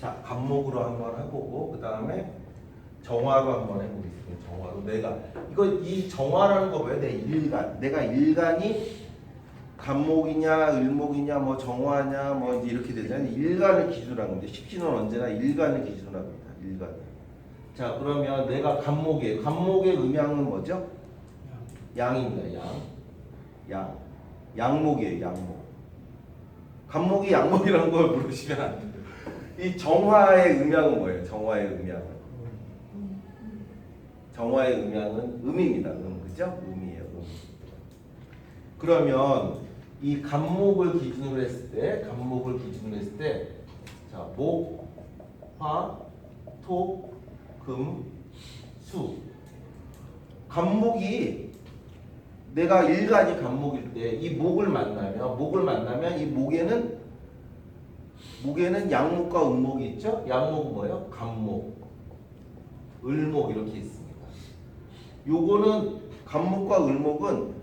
자, 간목으로 한번 해보고 그 다음에 정화로 한번 해보겠습니다. 정화로 이 정화라는 거 왜 내가 일간이 간목이냐 을목이냐 뭐 정화냐 뭐 이제 이렇게 되잖아요. 일간을 기준으로 한 건데 식신은 언제나 일간을 기준으로 합니다. 일간. 자, 그러면 내가 간목이에요. 간목의 음양은 뭐죠? 양입니다. 양목이에요. 양목. 간목이 양목이라는 걸 모르시면 안 돼요. 이 정화의 음양은 뭐예요? 정화의 음양은 음입니다. 그죠? 음이에요. 그러면 이 간목을 기준으로 했을 때, 자, 목, 화, 토, 금, 수. 간목이 내가 일간이 간목일 때 이 목을 만나면 이 목에는 양목과 음목이 있죠? 양목은 뭐예요? 간목, 을목 이렇게 있습니다. 요거는 간목과 을목은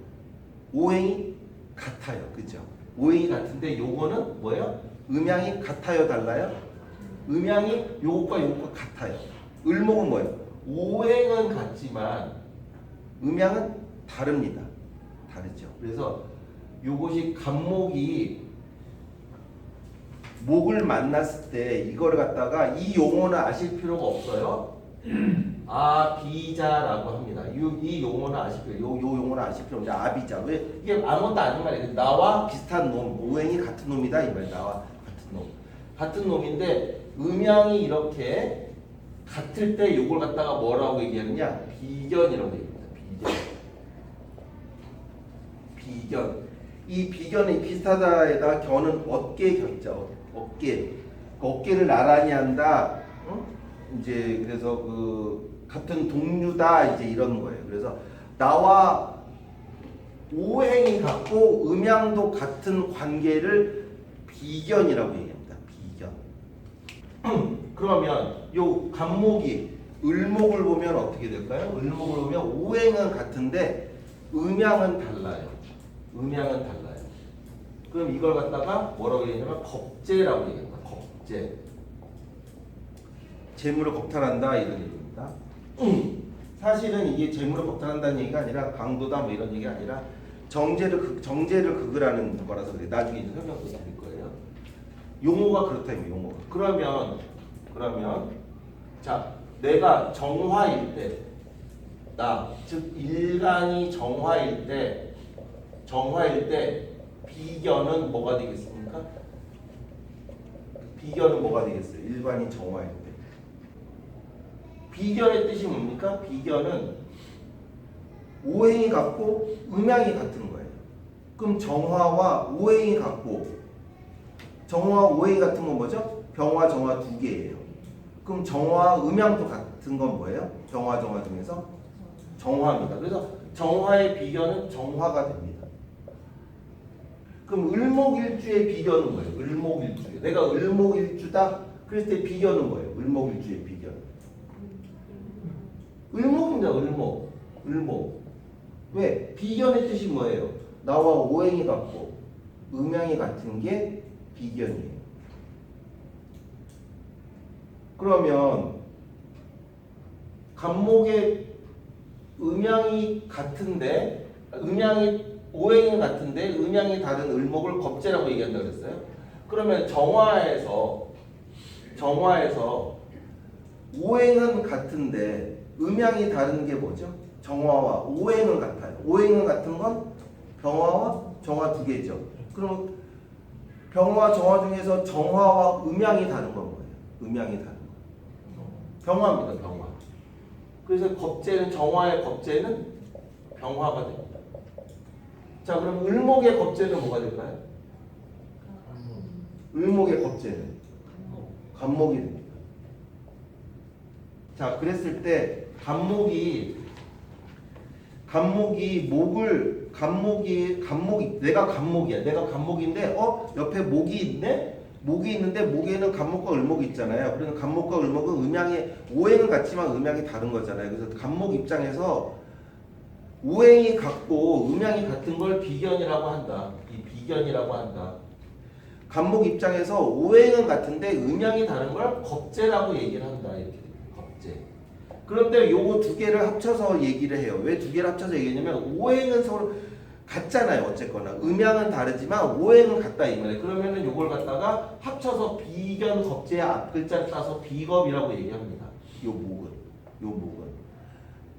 오행이 같아요. 그죠? 오행이 같은데 요거는 뭐예요? 음양이 같아요, 달라요? 음양이 요것과 같아요. 을목은 뭐예요? 오행은 같지만 음양은 다릅니다. 다르죠. 그래서 요것이 간목이 목을 만났을 때 이걸 갖다가 이 용어는 아실 필요가 없어요. 아비자라고 합니다. 이 용어는 아실 필요. 요 용어는 아실 필요 없는데 아비자. 왜 이게 아무것도 아닌 말이에요. 나와 비슷한 놈, 오행이 같은 놈이다 이 말. 나와 같은 놈인데 음양이 이렇게 같을 때 요걸 갖다가 뭐라고 얘기하느냐? 비견이라고 얘기합니다. 비견. 이 비견이 비슷하다에다 견은 어깨 견자. 어깨를 나란히 한다. 이제 그래서 그 같은 동류다 이제 이런 거예요. 그래서 나와 오행이 같고 음양도 같은 관계를 비견이라고 얘기합니다. 비견. 그러면 요 간목이 을목을 보면 어떻게 될까요? 을목을 보면 오행은 같은데 음양은 달라요. 그럼 이걸 갖다가 뭐라고 얘기하냐면 겁재라고 얘기합니다. 겁재. 재물을 겁탈한다 이런 얘기입니다. 사실은 이게 재물을 겁탈한다는 얘기가 아니라 강도다 뭐 이런 얘기가 아니라 정제를 극을하는 거라서 그래. 나중에 이제 설명도 드릴 거예요. 용어가 그렇다 용어가. 그러면 자, 내가 정화일 때, 즉 일간이 정화일 때 비견은 뭐가 되겠습니까? 비견은 뭐가 되겠어요? 일간이 정화일 때. 비견의 뜻이 뭡니까? 비견은 오행이 같고 음양이 같은 거예요. 그럼 정화와 오행이 같고 정화와 오행이 같은 건 뭐죠? 병화, 정화 두 개예요. 그럼 정화, 음양도 같은 건 뭐예요? 병화, 정화 중에서 정화입니다. 그래서 정화의 비견은 정화가 됩니다. 그럼 을목일주의 비견은 뭐예요? 을목일주. 내가 을목일주다. 그랬을 때 비견은 뭐예요? 을목일주의 비견. 을목입니다. 을목. 왜? 비견의 뜻이 뭐예요? 나와 오행이 같고 음양이 같은 게 비견이에요. 그러면 간목의 음양이 같은데 오행은 같은데 음양이 다른 을목을 겁재라고 얘기한다고 그랬어요. 그러면 정화에서 오행은 같은데 음양이 다른 게 뭐죠? 정화와 오행은 같아요. 오행은 같은 건 병화와 정화 두 개죠. 그럼 병화, 정화 중에서 정화와 음양이 다른 건 뭐예요? 음양이 다른 거. 병화입니다. 병화. 그래서 정화의 겁재는 병화가 됩니다. 자, 그럼 을목의 겁재는 뭐가 될까요? 을목의 겁재는 간목이 됩니다. 자, 그랬을 때 내가 간목인데 옆에 목이 있네? 목이 있는데 목에는 간목과 을목이 있잖아요. 그래서 간목과 을목은 음양이 오행은 같지만 음양이 다른 거잖아요. 그래서 간목 입장에서 오행이 같고 음양이 같은 걸 비견이라고 한다. 이 비견이라고 한다. 간목 입장에서 오행은 같은데 음양이 다른 걸 겁재라고 얘기를 한다. 이렇게 됩니다. 겁재. 그런데 요거 두 개를 합쳐서 얘기를 해요. 왜 두 개를 합쳐서 얘기하냐면 오행은 서로 같잖아요. 어쨌거나 음양은 다르지만 오행은 같다 이 말이에요. 그러면은 요걸 갖다가 합쳐서 비견 겁재의 앞글자를 따서 비겁이라고 얘기합니다. 요 목은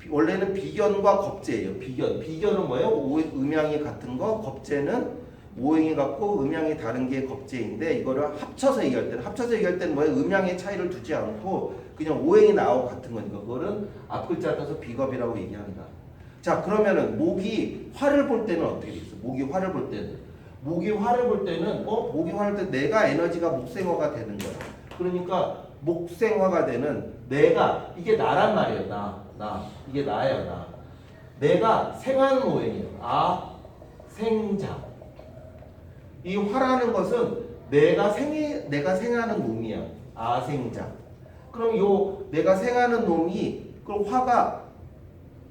원래는 비견과 겁재예요. 비견은 뭐예요? 음양이 같은 거, 겁재는 오행이 같고 음양이 다른 게 겁재인데 이거를 합쳐서 얘기할 때는 뭐예요? 음양의 차이를 두지 않고 그냥 오행이 나오고 같은 거니까 그거는 앞글자를 따서 비겁이라고 얘기한다. 자, 그러면은 목이 화를 볼 때는 어떻게 되겠어? 목이 화를 볼 때는 내가 에너지가 목생화가 되는 거야. 그러니까 목생화가 되는 내가 이게 나란 말이에요. 나 이게 나예요. 나. 내가 생하는 오행이에요. 생자. 이 화라는 것은 내가 생하는 놈이야. 아생자. 그럼 요 내가 생하는 놈이 그럼 화가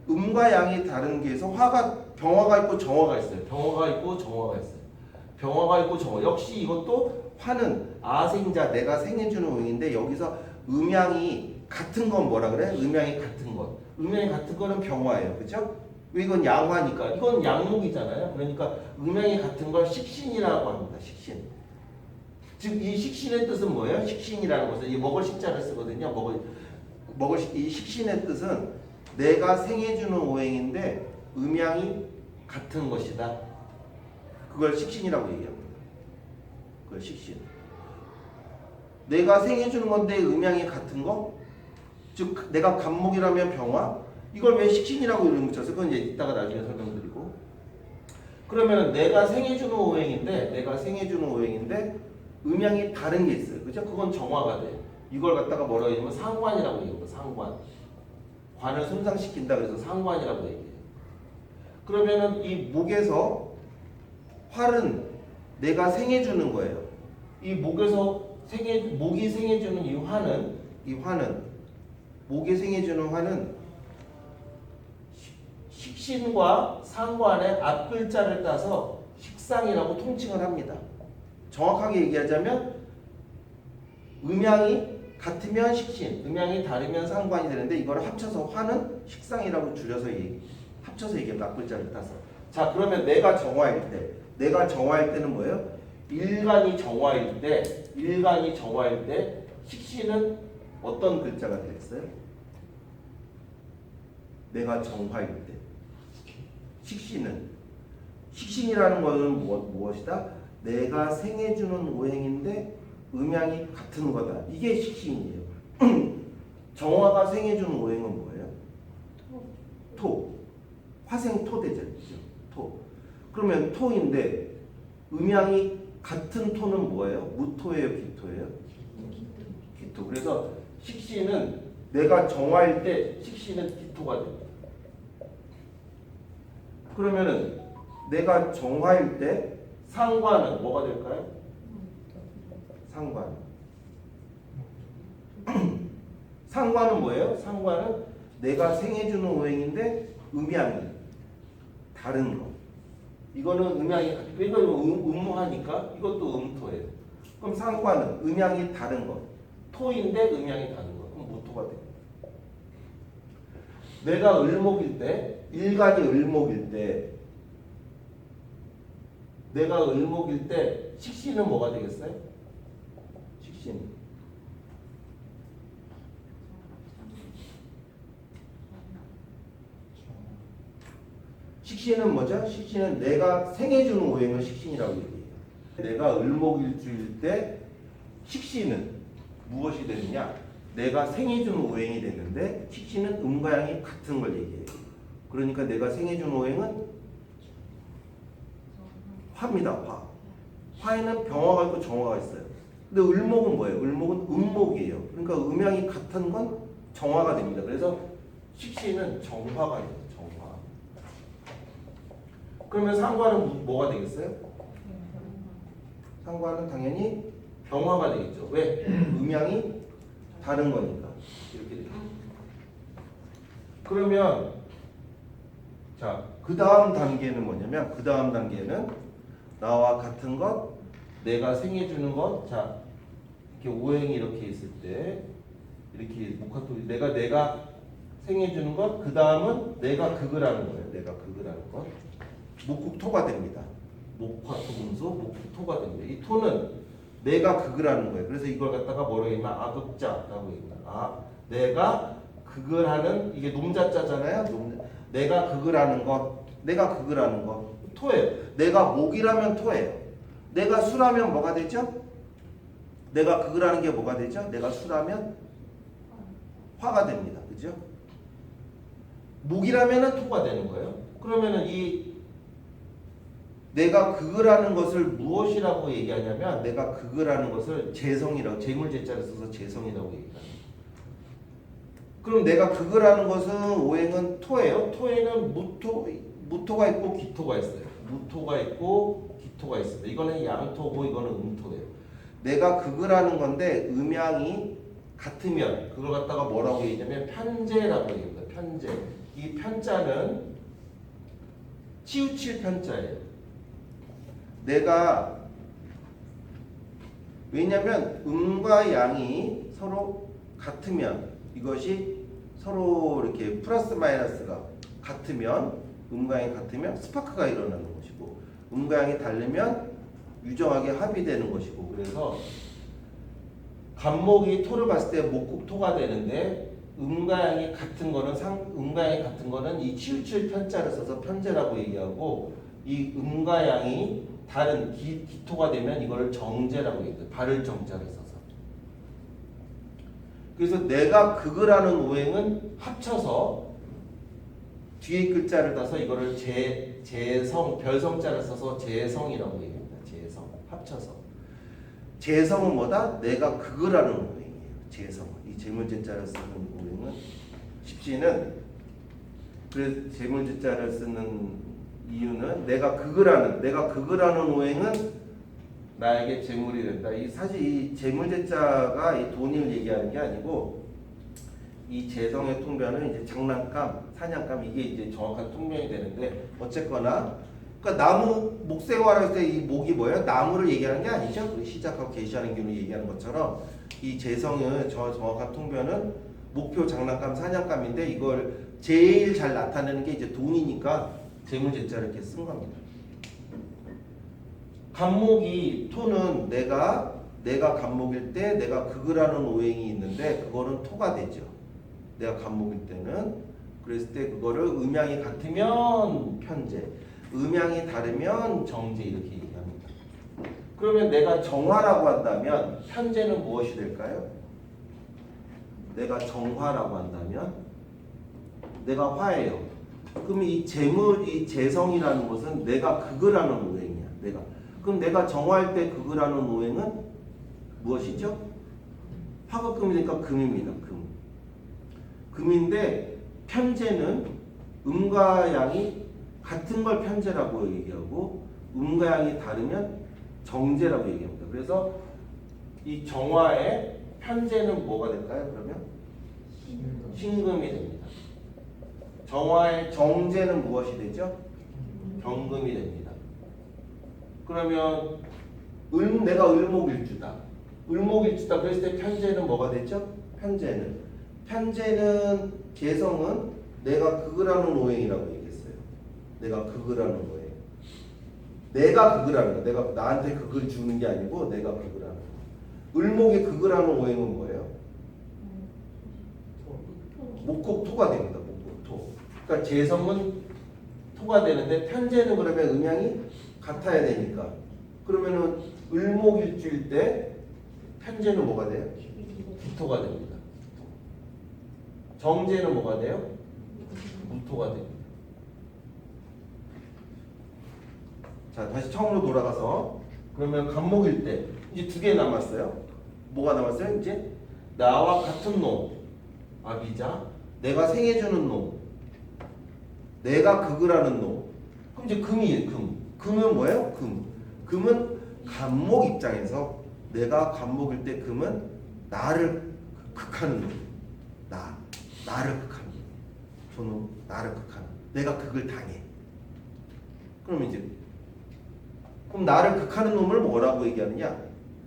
음과 양이 다른 게 있어. 화가 병화가 있고 정화가 있어요. 병화가 있고 정화. 역시 이것도 화는 아생자 내가 생해주는 오행인데 여기서 음양이 같은 건 뭐라 그래? 음양이 같은 거는 병화예요. 그렇죠? 왜 이건 양화니까. 이건 양목이잖아요. 그러니까 음양이 같은 걸 식신이라고 합니다. 식신. 즉 이 식신의 뜻은 뭐예요? 식신이라는 것은 이 먹을 식자를 쓰거든요. 이 식신의 뜻은 내가 생해주는 오행인데 음양이 같은 것이다. 그걸 식신이라고 얘기합니다. 그걸 식신. 내가 생해주는 건데 음양이 같은 거? 즉 내가 간목이라면 병화? 이걸 왜 식신이라고 이름 붙였어요? 그건 이제 이따가 나중에 설명드리고. 그러면 내가 생해주는 오행인데 음양이 다른 게 있어요. 그죠? 그건 정화가 돼요. 이걸 갖다가 뭐라고 얘기하면 상관이라고 얘기해요. 상관. 관을 손상시킨다 그래서 상관이라고 얘기해요. 그러면은 이 목에서 활은 내가 생해주는 거예요. 이 목에서 목이 생해주는 이 화는 목이 생해주는 화는 식신과 상관의 앞글자를 따서 식상이라고 통칭을 합니다. 정확하게 얘기하자면 음양이 같으면 식신, 음양이 다르면 상관이 되는데 이걸 합쳐서 화는 식상이라고 줄여서 합쳐서 얘기합니다. 앞글자를 따서. 자, 그러면 내가 정화일 때는 뭐예요? 일간이 정화일 때 식신은 어떤 글자가 되겠어요? 내가 정화일 때 식신이라는 것은 무엇이다? 내가 생해주는 오행인데 음양이 같은 거다. 이게 식신이에요. 정화가 생해주는 오행은 뭐예요? 토. 화생토대죠. 토. 그러면 토인데 음양이 같은 토는 뭐예요? 무토예요? 기토예요? 기토. 그래서 식신은 내가 정화일 때 식신은 기토가 됩니다. 그러면은 내가 정화일 때 상관은 뭐가 될까요? 상관은 뭐예요? 상관은 내가 생해주는 오행인데 음양이 다른 거. 이거는 음양이 이거 음화니까 이것도 음토예요. 그럼 상관은 음양이 다른 거. 토인데 음양이 다른 거. 그럼 무토가 됩니다. 내가 일간이 을목일 때 식신은 뭐가 되겠어요? 식신은 뭐죠? 식신은 내가 생해주는 오행을 식신이라고 얘기해요. 내가 을목일주일 때 식신은 무엇이 되느냐? 내가 생해주는 오행이 되는데 식신은 음과 양이 같은 걸 얘기해요. 그러니까 내가 생해주는 오행은 화입니다. 화에는 병화가 있고 정화가 있어요. 근데 을목은 뭐예요? 을목은 음목이에요. 그러니까 음양이 같은 건 정화가 됩니다. 그래서 식신은 정화가 돼요. 정화. 그러면 상관은 뭐가 되겠어요? 상관은 당연히 병화가 되겠죠. 왜? 음양이 다른 거니까. 이렇게 되죠. 그러면 자, 그 다음 단계는 뭐냐면 나와 같은 것, 내가 생해주는 것, 자 이렇게 오행이 이렇게 있을 때 이렇게 목화토 내가 생해주는 것, 그 다음은 내가 극을 하는 거예요. 내가 극을 하는 것. 목국토가 됩니다. 목화토금수 목국토가 됩니다. 이 토는 내가 극을 하는 거예요. 그래서 이걸 갖다가 뭐라고 했냐? 아극자라고 했다. 아, 내가 극을 하는, 이게 농자자잖아요. 내가 극을 하는 것, 내가 극을 하는 것 토예요. 내가 목이라면 토예요. 내가 수라면 뭐가 되죠? 내가 극을 하는 게 뭐가 되죠? 내가 수라면 화가 됩니다. 그죠? 목이라면은 토가 되는 거예요. 그러면은 이 내가 극을 하는 것을 무엇이라고 얘기하냐면, 내가 극을 하는 것을 재성이라고, 재물재자를 써서 재성이라고 얘기합니다. 그럼 내가 극을 하는 것은 오행은 토예요. 토에는 무토가 있고 기토가 있어요. 무토가 있고 기토가 있습니다. 이거는 양토고 이거는 음토예요. 내가 극을 하는 건데 음양이 같으면 그걸 갖다가 뭐라고 얘기하냐면 편재라고 얘기합니다. 편재. 이 편자는 치우칠 편자예요. 내가, 왜냐면 음과 양이 서로 같으면, 이것이 서로 이렇게 플러스 마이너스가 같으면, 음과 양이 같으면 스파크가 일어나는 것이고, 음과 양이 다르면 유정하게 합의되는 것이고, 그래서 간목이 토를 봤을 때 목국토가 되는데, 음과 양이 같은 거는 이 치우칠 편자를 써서 편재라고 얘기하고, 이 음과 양이 다른 기토가 되면 이걸 정제라고 얘기해요. 발을 정자를 써서. 그래서 내가 극을 하는 오행은 합쳐서 뒤에 글자를 따서 이거를 재성, 별성자를 써서 재성이라고 얘기합니다. 재성. 합쳐서. 재성은 뭐다? 내가 극을 하는 오행이에요. 재성. 이 재물재자를 쓰는 오행은 십시는, 그래서 재물재자를 쓰는 이유는 내가 극을 하는 오행은 나에게 재물이 된다. 사실 이 재물재자가 이 돈을 얘기하는 게 아니고, 이 재성의 통변은 이제 장난감, 사냥감, 이게 이제 정확한 통변이 되는데, 어쨌거나 그러니까 나무 목생활할 때 이 목이 뭐예요? 나무를 얘기하는 게 아니죠. 그 시작하고 계시하는 기운을 얘기하는 것처럼 이 재성의 정확한 통변은 목표, 장난감, 사냥감인데, 이걸 제일 잘 나타내는 게 이제 돈이니까 재물재자를 이렇게 쓴 겁니다. 간목이 토는 내가 간목일 때 내가 극을 하는 오행이 있는데, 그거는 토가 되죠. 내가 간목일 때는. 그랬을 때 그거를 음양이 같으면 편재, 음양이 다르면 정재, 이렇게 얘기합니다. 그러면 내가 정화라고 한다면 편재는 무엇이 될까요? 내가 정화라고 한다면 내가 화예요. 그럼 이 재성이라는 것은 내가 극을 하는 오행이야. 그럼 내가 정화할 때 극을 하는 오행은 무엇이죠? 화극금이니까 금입니다. 금인데, 편재는 음과 양이 같은 걸 편재라고 얘기하고, 음과 양이 다르면 정재라고 얘기합니다. 그래서 이 정화의 편재는 뭐가 될까요? 그러면 신금이 됩니다. 정화의 정제는 무엇이 되죠? 경금이 됩니다. 그러면 내가 을목일주다. 그랬을 때 편재는 뭐가 되죠? 편재는 재성은 내가 극을 하는 오행이라고 얘기했어요. 내가 극을 하는 오행. 내가 극을 하는 거. 내가 나한테 극을 주는 게 아니고 내가 극을 하는 거. 을목이 극을 하는 오행은 뭐예요? 목국토가 됩니다. 목국토. 그러니까 재성은 토가 되는데, 편재는 그러면 음양이 같아야 되니까, 그러면은 을목일주일 때 편재는 뭐가 돼요? 기토가 됩니다. 정재는 뭐가 돼요? 무토가 됩니다. 자, 다시 처음으로 돌아가서, 그러면 간목일 때 이제 두 개 남았어요. 뭐가 남았어요? 이제 나와 같은 놈, 아비자, 내가 생해주는 놈, 내가 극을 하는 놈. 그럼 이제 금이에요. 금은 뭐예요? 금은 간목 입장에서, 내가 간목일 때 금은 나를 극하는 놈. 나를 극하는 놈. 저는 나를 극하는, 내가 극을 당해. 그럼 이제 그럼 나를 극하는 놈을 뭐라고 얘기하느냐?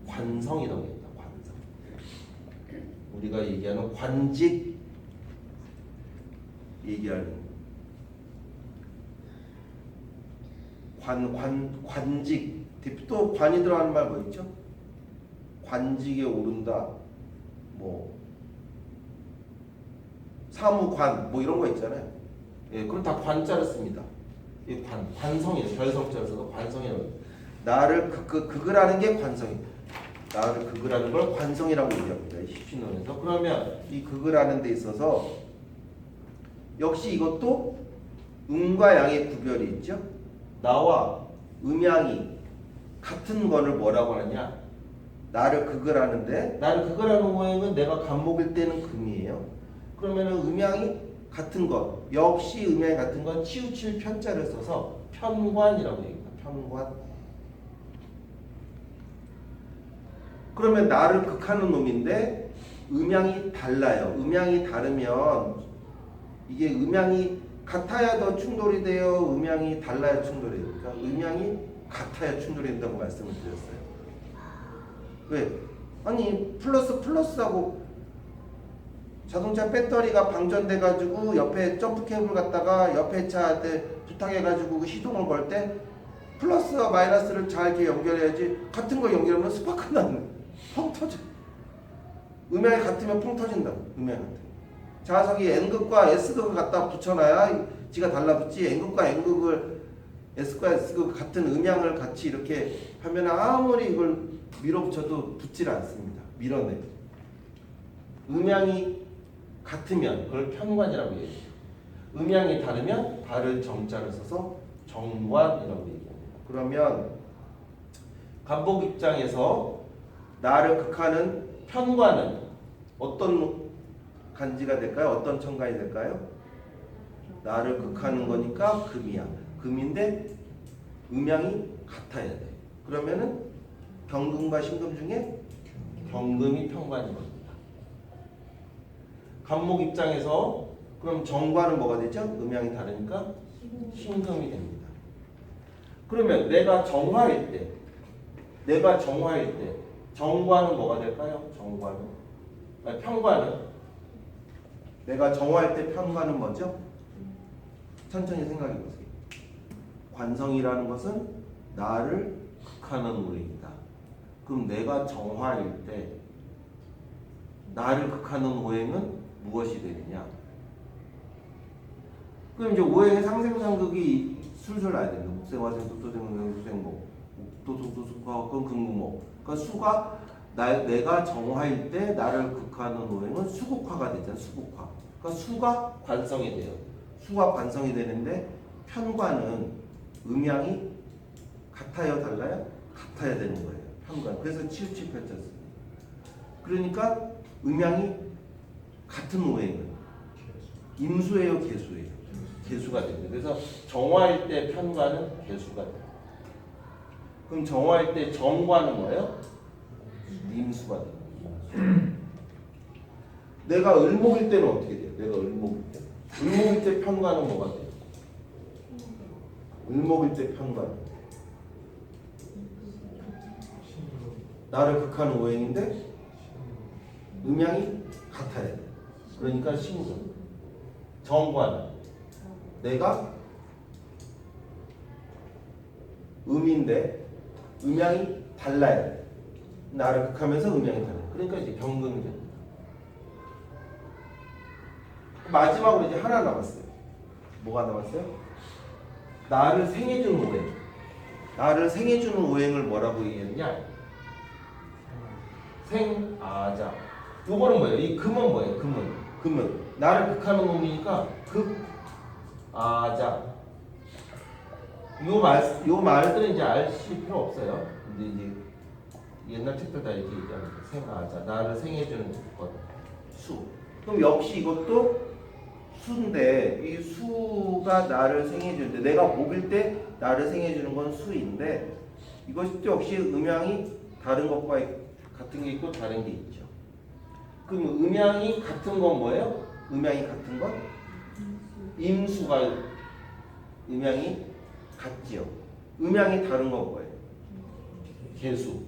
관성이라고 얘기한다. 관성. 우리가 얘기하는 관직 얘기하는 관직. 또 관이 들어가는 말 뭐 있죠? 관직에 오른다. 뭐 사무관 뭐 이런 거 있잖아요. 예, 그럼 다 관자를 씁니다. 이 관성이에요. 별성자를 써서 관성이라고. 나를 극을하는 게 관성이에요. 나를 극을하는 걸 관성이라고 얘기합니다. 이 십신론에서. 그러면 이 극을하는 데 있어서 역시 이것도 음과 양의 구별이 있죠. 나와 음양이 같은 거를 뭐라고 하느냐? 나를 극을하는데, 나를 극을하는 오행은 내가 간목일 때는 금이에요. 그러면은 음양이 같은 것, 역시 음양이 같은 건 치우칠 편자를 써서 편관이라고 얘기합니다. 편관. 그러면 나를 극하는 놈인데 음양이 달라요. 음양이 다르면 이게 음양이 같아야 더 충돌이 돼요. 음양이 달라야 충돌이 돼요. 그러니까 음양이 같아야 충돌이 된다고 말씀을 드렸어요. 왜? 아니 플러스하고 자동차 배터리가 방전돼가지고 옆에 점프 케이블 갖다가 옆에 차한테 부탁해가지고 그 시동을 걸 때 플러스와 마이너스를 잘 이렇게 연결해야지. 같은 거 연결하면 스파크 나는 펑 터져. 음양이 같으면 펑 터진다고. 음양이 같으면. 자석이 N극과 S극을 갖다 붙여놔야 지가 달라붙지. N극과 N극을 S과 S극 같은 음양을 같이 이렇게 하면 아무리 이걸 밀어붙여도 붙질 않습니다. 밀어내. 음양이 같으면 그걸 편관이라고 얘기해요. 음양이 다르면 다른 정자를 써서 정관이라고 얘기합니다. 그러면 간복 입장에서 나를 극하는 편관은 어떤 간지가 될까요? 어떤 천간이 될까요? 나를 극하는 거니까 금이야. 금인데 음양이 같아야 돼. 그러면은 경금과 신금 중에 경금이 편관인 겁니다. 간목 입장에서 그럼 정관은 뭐가 되죠? 음양이 다르니까 신금이 됩니다. 그러면 내가 정화일 때 정관은 뭐가 될까요? 정관은 편관은 내가 정화할 때 편관은 뭐죠? 천천히 생각해 보세요. 관성이라는 것은 나를 극하는 오행이다. 그럼 내가 정화일 때 나를 극하는 오행은 무엇이 되느냐? 그럼 이제 오행의 상생상극이 술술 나야 됩니다. 목생화생, 토토생, 수생목, 목토토수과 금금목. 그러니까 수가 내가 정화일 때 나를 극하는 오행은 수국화가 되잖아. 수국화. 그러니까 수가 관성이 돼요. 수가 관성이 되는데 편관은 음양이 같아요, 달라요? 같아야 되는 거예요. 편관. 그래서 치우치 펼쳤습니다. 그러니까 음양이 같은 오행은 임수예요, 개수예요? 개수가 됩니다. 그래서 정화일 때 편관은 개수가 돼요. 그럼 정화일 때 정관은 뭐예요? 임수가 돼요. 내가 을목일 때는 어떻게 돼요? 내가 을목일 때. 을목일 때 편관은 뭐가 돼요? 을목일 때 편관. 나를 극하는 오행인데 음양이 같아야 돼. 그러니까 신금. 정관. 내가 음인데 음양이 달라야 돼. 나를 극하면서 음양이 달라요. 그러니까 이제 경금이 됩니다. 마지막으로 이제 하나 남았어요. 뭐가 남았어요? 나를 생해주는 오행. 나를 생해주는 오행을 뭐라고 얘기했냐? 생아자. 요거는 뭐예요? 이 금은 뭐예요? 금은 나를 극하는 놈이니까 극아자. 요 말들은 이제 아실 필요 없어요. 근데 이제 옛날 책들 다 이렇게 얘기합니다. 생아자. 나를 생해주는 것. 수. 그럼 역시 이것도 수인데 이 수가 나를 생해주는데 내가 목일 때 나를 생해주는 건 수인데 이것도 역시 음양이 다른 것과 같은 게 있고 다른 게 있죠. 그럼 음양이 같은 건 뭐예요? 음양이 같은 건 임수가 음양이 같지요. 음양이 다른 건 뭐예요? 개수.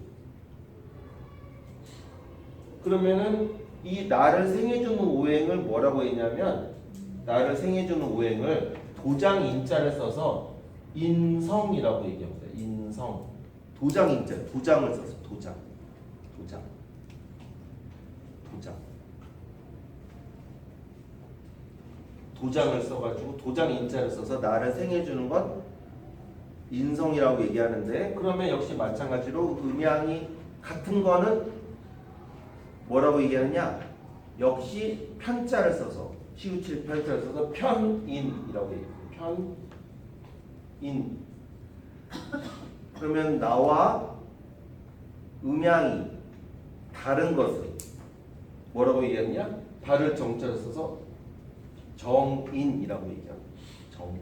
그러면은 이 나를 생해주는 오행을 뭐라고 했냐면 나를 생해주는 오행을 도장 인자를 써서 인성이라고 얘기합니다. 인성. 도장 인자. 도장을 써서 도장. 도장. 도장. 도장을 써가지고 도장 인자를 써서 나를 생해주는 건 인성이라고 얘기하는데 그러면 역시 마찬가지로 음양이 같은 거는 뭐라고 얘기하느냐? 역시 편자를 써서 시우칠 편자를 써서 편인이라고 얘기해요. 편인. 그러면 나와 음양이 다른 것을 뭐라고 얘기하느냐? 발을 정자를 써서 정인이라고 얘기합니다. 정인.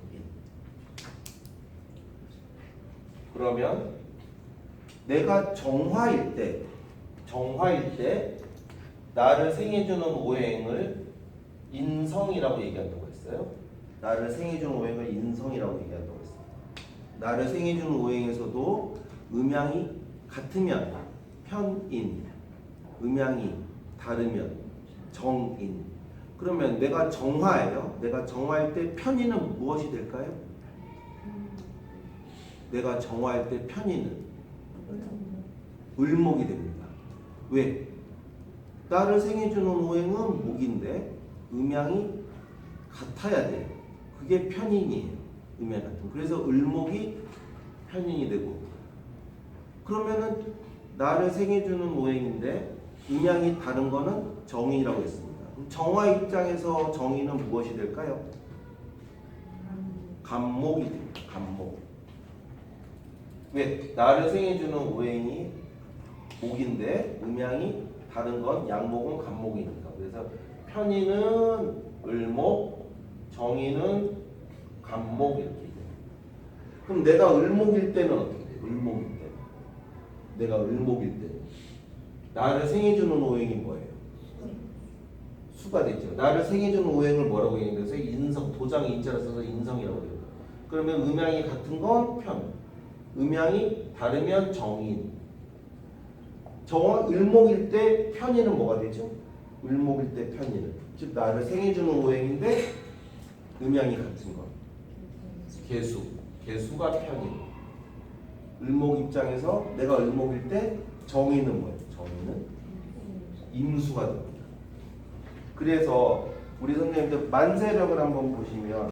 그러면 내가 정화일 때 나를 생해주는 오행을 인성이라고 얘기한다고 했어요. 나를 생해주는 오행을 인성이라고 얘기한다고 했어요. 나를 생해주는 오행에서도 음양이 같으면 편인, 음양이 다르면 정인. 그러면 내가 정화예요. 내가 정화할 때 편인은 무엇이 될까요? 내가 정화할 때 편인은 을목이 됩니다. 왜? 나를 생해주는 오행은 목인데 음양이 같아야 돼요. 그게 편인이에요. 음양 같은. 그래서 을목이 편인이 되고 그러면은 나를 생해주는 오행인데 음양이 다른 거는 정인이라고 했습니다. 정화 입장에서 정인은 무엇이 될까요? 간목이 됩니다. 간목. 왜? 나를 생해주는 오행이 목인데 음양이 다른 건 양목은 간목이니까. 그래서 편인은 을목, 정인은 간목 이렇게 돼요. 그럼 내가 을목일 때는 어떻게 돼요? 을목일 때. 내가 을목일 때. 나를 생해주는 오행이 뭐예요? 수가 되죠. 나를 생해주는 오행을 뭐라고 얘기해서 인성, 도장 인자를 써서 인성이라고 해요. 그러면 음양이 같은 건 편, 음양이 다르면 정인. 을목일 때 편인은 뭐가 되죠? 을목일 때 편인은 즉 나를 생해주는 오행인데 음양이 같은 것. 개수. 개수가 편인. 을목 입장에서 내가 을목일 때 정인은 뭐예요? 정인은 임수가 됩니다. 그래서 우리 선생님들 만세력을 한번 보시면